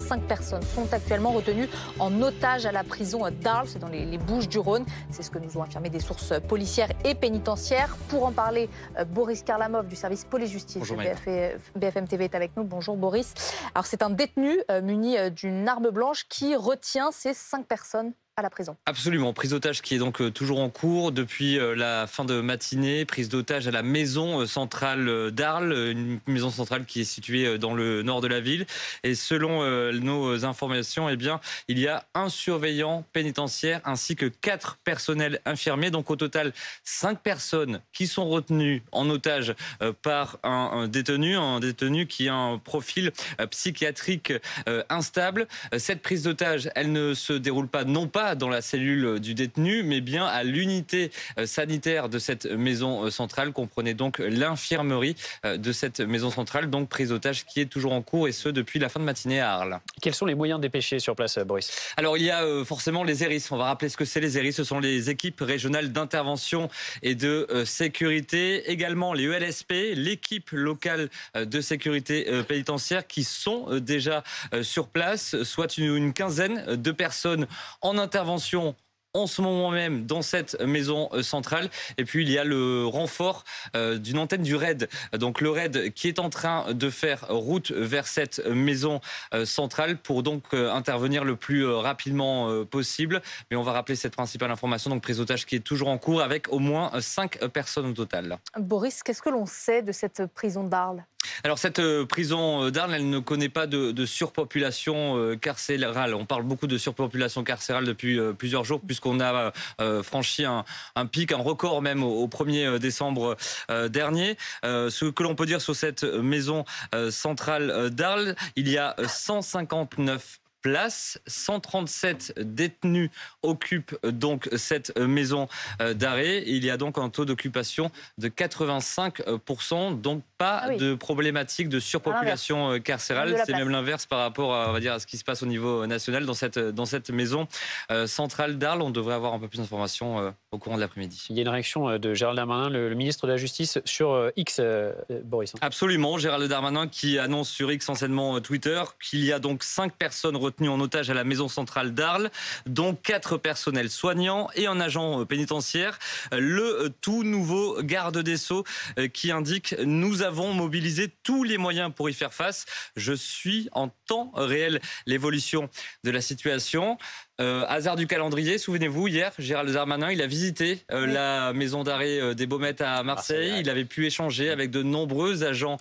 5 personnes sont actuellement retenues en otage à la prison d'Arles, c'est dans les Bouches-du-Rhône. C'est ce que nous ont affirmé des sources policières et pénitentiaires. Pour en parler, Boris Karlamov du service police-justice de BFM TV est avec nous. Bonjour Boris. Alors c'est un détenu muni d'une arme blanche qui retient ces 5 personnes à la prison. Absolument, prise d'otage qui est donc toujours en cours depuis la fin de matinée, prise d'otage à la maison centrale d'Arles, une maison centrale qui est située dans le nord de la ville. Et selon nos informations, eh bien, il y a un surveillant pénitentiaire ainsi que 4 personnels infirmiers. Donc au total, 5 personnes qui sont retenues en otage par un détenu qui a un profil psychiatrique instable. Cette prise d'otage, elle ne se déroule pas, non pas dans la cellule du détenu, mais bien à l'unité sanitaire de cette maison centrale. Comprenez donc l'infirmerie de cette maison centrale, donc prise d'otage qui est toujours en cours, et ce depuis la fin de matinée à Arles. Quels sont les moyens dépêchés sur place, Boris? Alors il y a forcément les ERIS. On va rappeler ce que c'est les ERIS. Ce sont les équipes régionales d'intervention et de sécurité. Également les ELSP, l'équipe locale de sécurité pénitentiaire qui sont déjà sur place, soit une quinzaine de personnes en intervention en ce moment même dans cette maison centrale. Et puis il y a le renfort d'une antenne du RAID. Donc le RAID qui est en train de faire route vers cette maison centrale pour donc intervenir le plus rapidement possible. Mais on va rappeler cette principale information, donc prise d'otage qui est toujours en cours avec au moins 5 personnes au total. Boris, qu'est-ce que l'on sait de cette prison d'Arles ? Alors cette prison d'Arles, elle ne connaît pas de surpopulation carcérale. On parle beaucoup de surpopulation carcérale depuis plusieurs jours, puisqu'on a franchi un pic, un record même au 1er décembre dernier. Ce que l'on peut dire sur cette maison centrale d'Arles, il y a 159 places, 137 détenus occupent donc cette maison d'arrêt. Il y a donc un taux d'occupation de 85%, donc pas de problématique de surpopulation carcérale. C'est même l'inverse par rapport à, on va dire, à ce qui se passe au niveau national dans cette maison centrale d'Arles. On devrait avoir un peu plus d'informations au courant de l'après-midi. Il y a une réaction de Gérald Darmanin, le ministre de la Justice, sur X, Boris. Absolument, Gérald Darmanin qui annonce sur X, anciennement Twitter, qu'il y a donc 5 personnes retenues en otage à la maison centrale d'Arles, dont 4 personnels soignants et un agent pénitentiaire. Le tout nouveau garde des Sceaux qui indique « Nous avons mobilisé tous les moyens pour y faire face. Je suis en temps réel l'évolution de la situation ». Hasard du calendrier, souvenez-vous, hier, Gérald Darmanin, il a visité la maison d'arrêt des Baumettes à Marseille. Il avait pu échanger avec de nombreux agents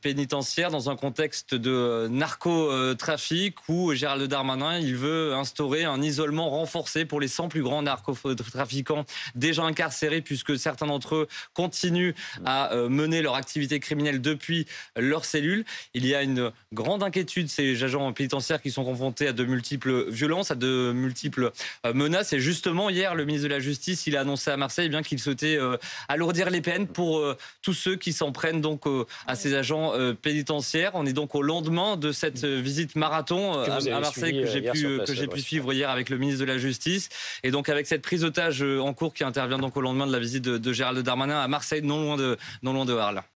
pénitentiaires dans un contexte de narcotrafic où Gérald Darmanin, il veut instaurer un isolement renforcé pour les 100 plus grands narcotrafiquants déjà incarcérés, puisque certains d'entre eux continuent à mener leur activité criminelle depuis leur cellule. Il y a une grande inquiétude, ces agents pénitentiaires qui sont confrontés à de multiples violences, à de multiples menaces. Et justement, hier, le ministre de la Justice, il a annoncé à Marseille bien qu'il souhaitait alourdir les peines pour tous ceux qui s'en prennent donc à ces agents pénitentiaires. On est donc au lendemain de cette visite marathon à Marseille que j'ai pu suivre hier avec le ministre de la Justice. Et donc avec cette prise d'otage en cours qui intervient donc au lendemain de la visite de Gérald Darmanin à Marseille, non loin de Arles.